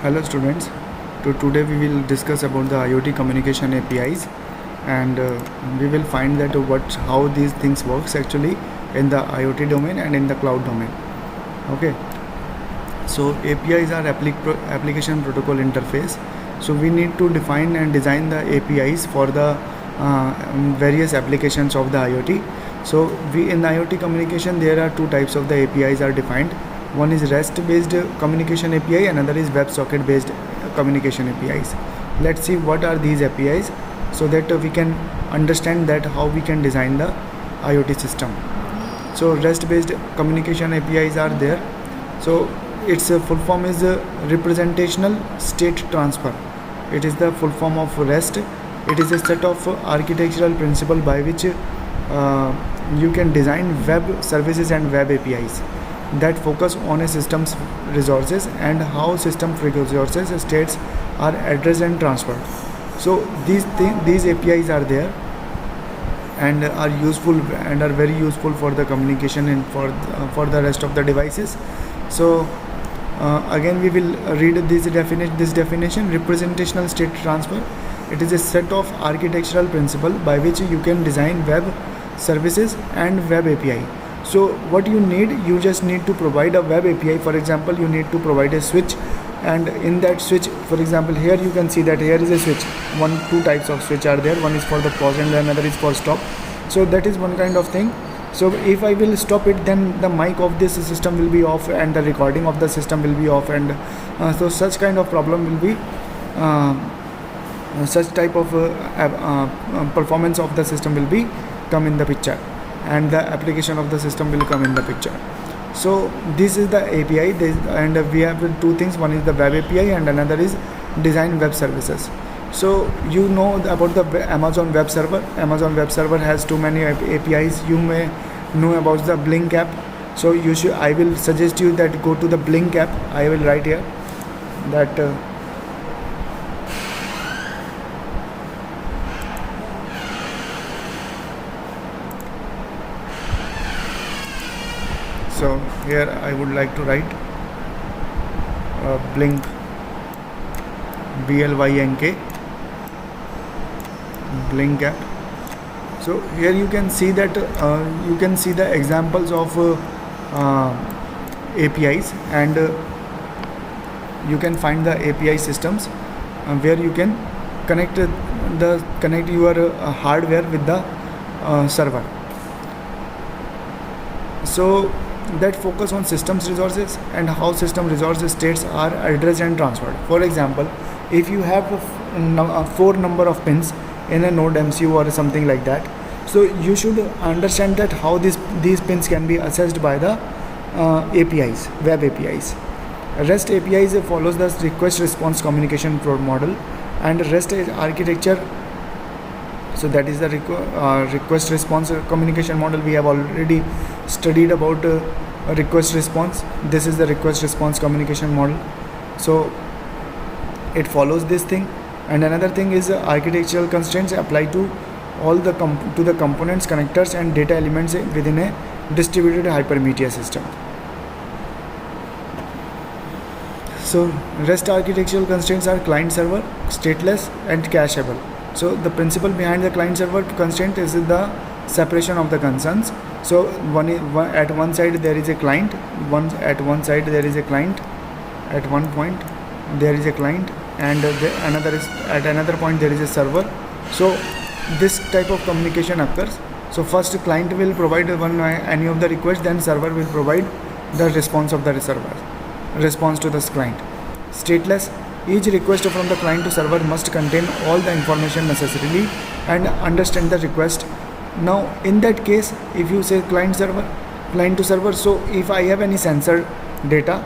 Hello students, today we will discuss about the IoT communication APIs, and we will find that how these things works actually in the IoT domain and in the cloud domain. Okay, so APIs are application protocol interface. So we need to define and design the APIs for the various applications of the IoT. So in IoT communication there are two types of the APIs are defined. One is REST based communication API, another is WebSocket based communication APIs. Let's see what are these APIs so that we can understand that how we can design the IoT system. So REST based communication APIs are there. So its full form is representational state transfer. It is the full form of REST. It is a set of architectural principle by which you can design web services and web APIs that focus on a system's resources and how system resources states are addressed and transferred. So these APIs are there and are useful and are very useful for the communication and for the rest of the devices. So again we will read this definition. Representational state transfer, it is a set of architectural principle by which you can design web services and web API. So what you need, you just need to provide a web API. For example, you need to provide a switch, and in that switch, for example, here you can see that here is a switch. Two types of switch are there. One is for the pause and another is for stop. So that is one kind of thing. So if I will stop it, then the mic of this system will be off and the recording of the system will be off, and so such kind of problem will be such type of performance of the system will be come in the picture, and the application of the system will come in the picture. So this is the API, and we have two things. One is the web API and another is design web services. So you know about the Amazon Web Server. Amazon Web Server has too many APIs. You may know about the Blink app. So I will suggest you that go to the Blink app. I will write here that so here I would like to write Blink, BLYNK, Blink app. So here you can see that you can see the examples of APIs, and you can find the API systems where you can connect your hardware with the server. So that focus on systems resources and how system resources states are addressed and transferred. For example, if you have 4 number of pins in a node MCU or something like that, so you should understand that how these pins can be accessed by the APIs, web APIs. REST APIs follows the request response communication model, and REST architecture, so that is the request response communication model. We have already studied about request response. This is the request response communication model. So it follows this thing. And another thing is architectural constraints apply to all the components, connectors and data elements within a distributed hypermedia system. So REST architectural constraints are client server, stateless and cacheable. So the principle behind the client server constraint is the separation of the concerns. So at one side there is a client, at one side there is a client, at one point there is a client, and at another point there is a server. So this type of communication occurs. So first client will provide any of the requests, then server will provide the response of the server, response to this client. Stateless, each request from the client to server must contain all the information necessarily and understand the request. Now in that case, if you say client to server, so if I have any sensor data,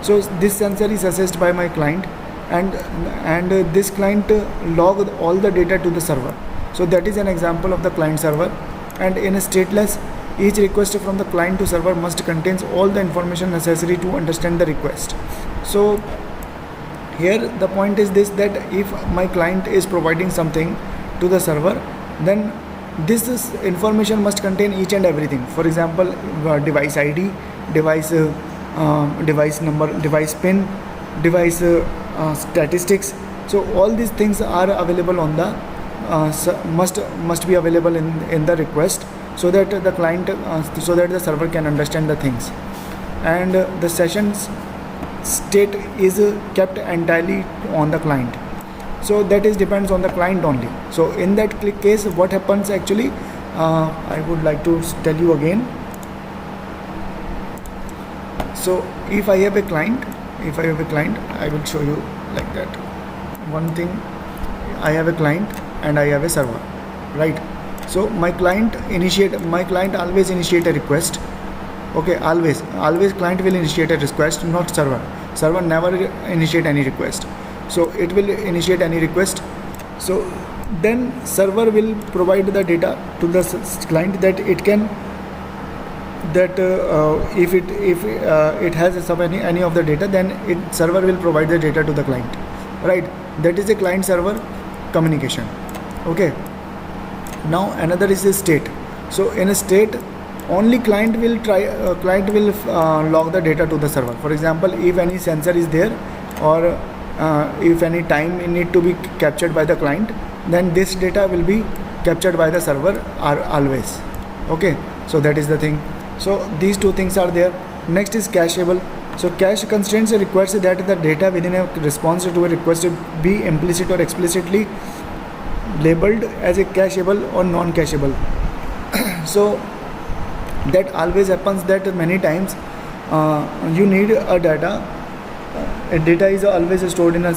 so this sensor is assessed by my client, and this client log all the data to the server. So that is an example of the client server. And in a stateless, each request from the client to server must contains all the information necessary to understand the request. So here the point is this, that if my client is providing something to the server, then information must contain each and everything. For example, device ID, device device number, device pin, device statistics. So all these things are available on the must be available in the request, so that the client so that the server can understand the things. And the sessions state is kept entirely on the client, so that is depends on the client only. So in that case, what happens actually, I would like to tell you again. So if I have a client, I will show you like that. One thing, I have a client and I have a server, right? So my client always initiate a request. Okay, always client will initiate a request, not server never initiate any request. So it will initiate any request. So then server will provide the data to the client, that it can, that if it has some any of the data, then server will provide the data to the client, right? That is a client server communication. Okay, now another is the state. So in a state, only client will log the data to the server. For example, if any sensor is there, or if any time need to be captured by the client, then this data will be captured by the server always. Okay, so that is the thing. So these two things are there. Next is cacheable. So cache constraints requires that the data within a response to a request be implicit or explicitly labeled as a cacheable or non-cacheable. So that always happens, that many times you need a data. Data is always stored in a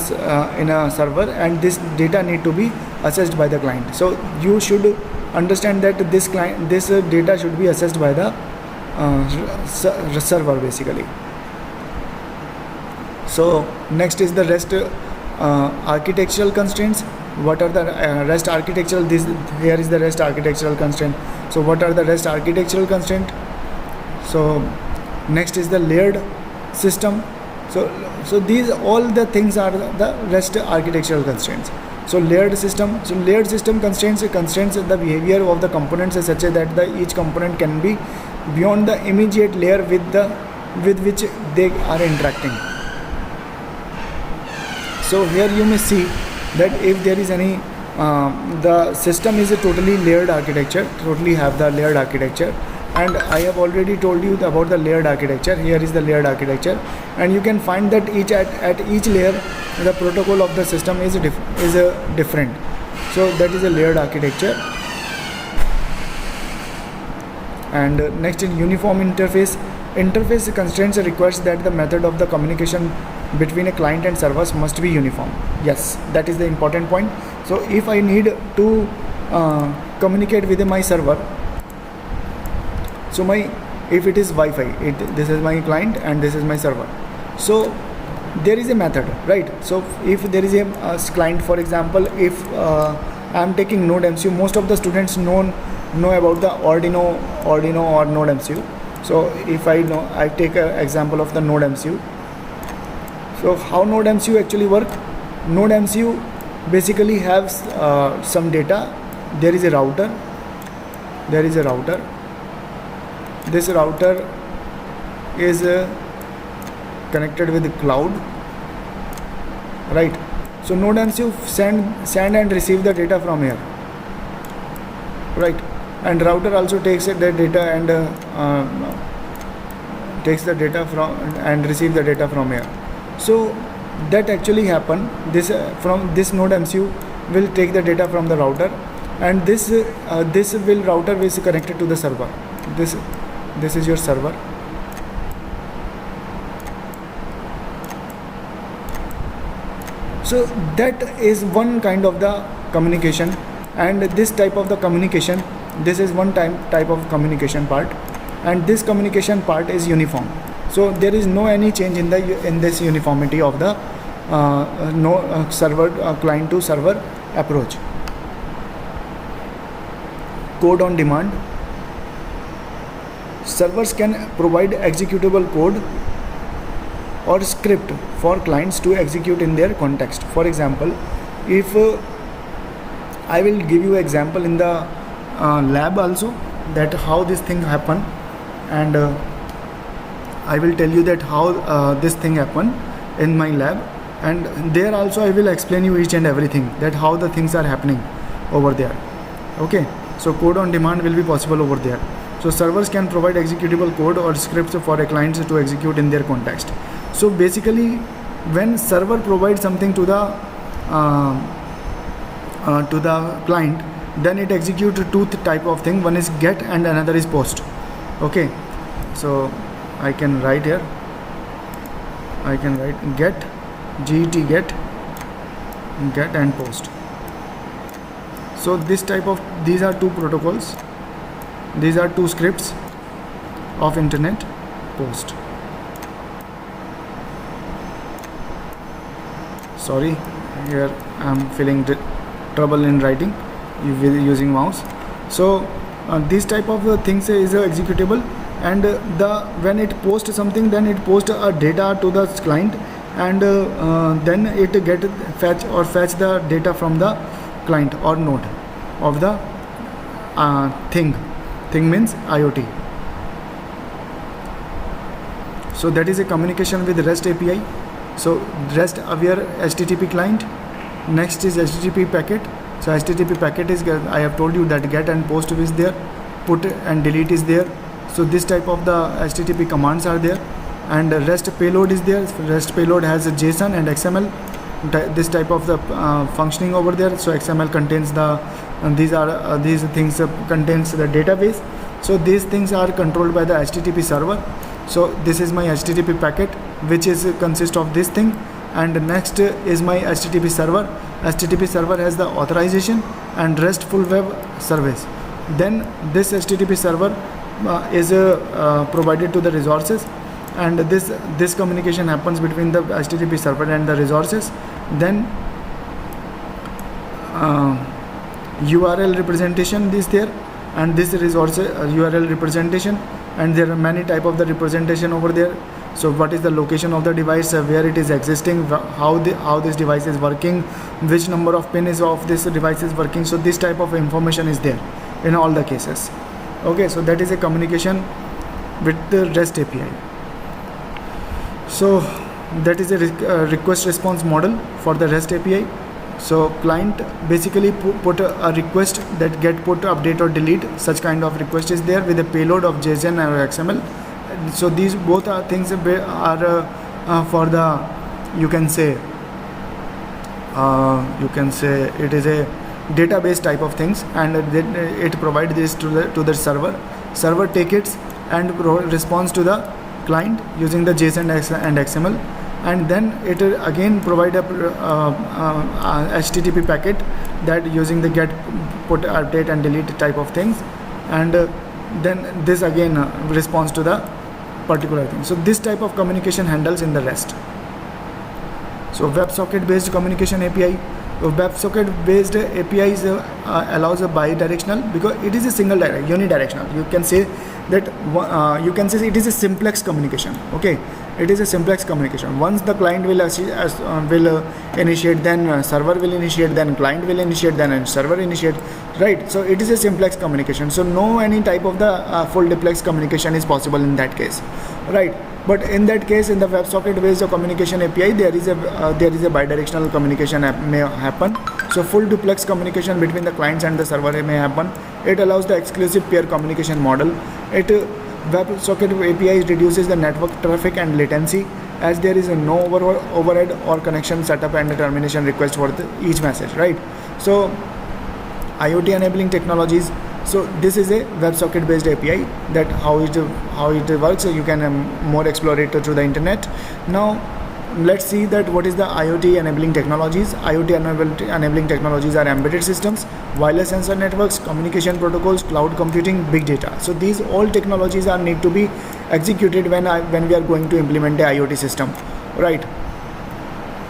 server, and this data need to be assessed by the client. So you should understand that this data should be assessed by the server basically. So next is the REST architectural constraints. What are the REST architectural? Here is the REST architectural constraint. So what are the REST architectural constraint? So next is the layered system. So these all the things are the REST architectural constraints. So layered system constraints the behavior of the components such that each component can be beyond the immediate layer with which they are interacting. So here you may see that if there is any the system is a totally layered architecture, and I have already told you about the layered architecture. Here is the layered architecture, and you can find that at each layer the protocol of the system is different. So that is a layered architecture. And next in uniform interface constraints requires that the method of the communication between a client and servers must be uniform. Yes, that is the important point. So if I need to communicate with my server, so if it is Wi-Fi, this is my client and this is my server. So there is a method, right? So if there is a client, for example, if I am taking NodeMCU, most of the students know about the Arduino or NodeMCU. So if I take an example of the NodeMCU. So how NodeMCU actually work? NodeMCU basically has some data. There is a router. This router is connected with the cloud, right? So NodeMCU send and receive the data from here, right? And router also takes the data and takes the data from and receive the data from here. So that actually happen. From this NodeMCU will take the data from the router, and this router is connected to the server. This is your server. So that is one kind of the communication, and this type of the communication, this is one type of communication part, and this communication part is uniform. So there is no any change in this uniformity of the server client to server approach. Code on demand. Servers can provide executable code or script for clients to execute in their context. For example, if I will give you example in the lab also, that how this thing happen. And I will tell you that how this thing happened in my lab, and there also I will explain you each and everything, that how the things are happening over there. Okay, so code on demand will be possible over there. So servers can provide executable code or scripts for a client to execute in their context. So basically, when server provides something to the client, then it executes two type of thing. One is get and another is post. Okay, so I can write here, I can write get, get and post. So this type of, these are two protocols, these are two scripts of internet post. Sorry, here I am feeling trouble in writing using mouse. So this type of things is executable, and when it posts something, then it posts a data to the client, and then it fetch the data from the client or node of the thing means IoT. So that is a communication with REST API. So REST aware HTTP client. Next is HTTP packet. So HTTP packet is, I have told you that get and post is there, put and delete is there. So this type of the HTTP commands are there, and REST payload is there. REST payload has a JSON and XML. This type of the functioning over there. So XML contains the these things contains the database. So these things are controlled by the HTTP server. So this is my HTTP packet, which is consist of this thing, and next is my HTTP server. HTTP server has the authorization and RESTful web service. Then this HTTP server is provided to the resources, and this communication happens between the HTTP server and the resources. Then URL representation is there, and this resource URL representation, and there are many type of the representation over there. So what is the location of the device, where it is existing, how this device is working, which number of pin is of this device is working. So this type of information is there in all the cases. Okay, so that is a communication with the REST API. So that is a request response model for the REST API. So client basically put a request that get put, update or delete, such kind of request is there with a payload of JSON or XML. So these both are things are for the, you can say it is a database type of things, and it provides this to the server. Server takes it and responds to the client using the JSON and XML, and then it again provide a HTTP packet that using the get, put, update and delete type of things, and then this again responds to the particular thing. So this type of communication handles in the REST. So WebSocket based communication API. WebSocket based APIs allows a bidirectional, because it is a single unidirectional. You can say that it is a simplex communication. Okay, it is a simplex communication. Once the client will initiate, then server will initiate, then client will initiate, then server initiate, right? So it is a simplex communication. So no any type of the full duplex communication is possible in that case, right? But in that case, in the WebSocket based communication API, there is a bidirectional communication may happen. So full duplex communication between the clients and the server may happen. It allows the exclusive peer communication model. WebSocket API reduces the network traffic and latency, as there is no overhead or connection setup and termination request for each message, right? So IoT enabling technologies. So this is a WebSocket based API, that how it works. So you can more explore it through the internet. Now let's see that what is the IoT enabling technologies. IoT enabling technologies are embedded systems, wireless sensor networks, communication protocols, cloud computing, big data. So these all technologies are need to be executed when we are going to implement a IoT system, right?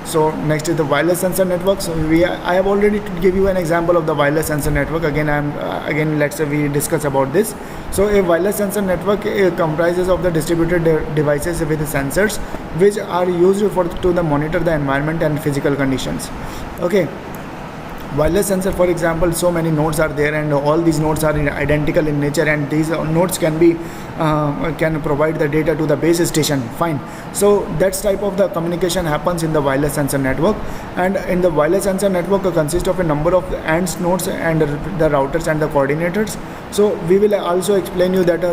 So next is the wireless sensor network. So I have already give you an example of the wireless sensor network. Again let's say we discuss about this. So a wireless sensor network comprises of the distributed devices with sensors which are used to monitor the environment and physical conditions. Okay, wireless sensor, for example, so many nodes are there, and all these nodes are identical in nature, and these nodes can be can provide the data to the base station. Fine. So that's type of the communication happens in the wireless sensor network. And in the wireless sensor network consists of a number of AND nodes and the routers and the coordinators. So we will also explain you that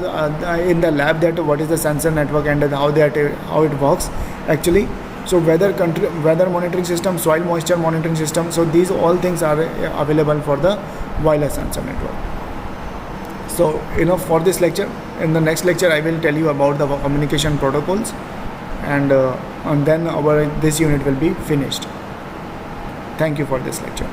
in the lab, that what is the sensor network and how it works actually. So weather monitoring system, soil moisture monitoring system, so these all things are available for the wireless sensor network. So enough for this lecture. In the next lecture I will tell you about the communication protocols, and then this unit will be finished. Thank you for this lecture.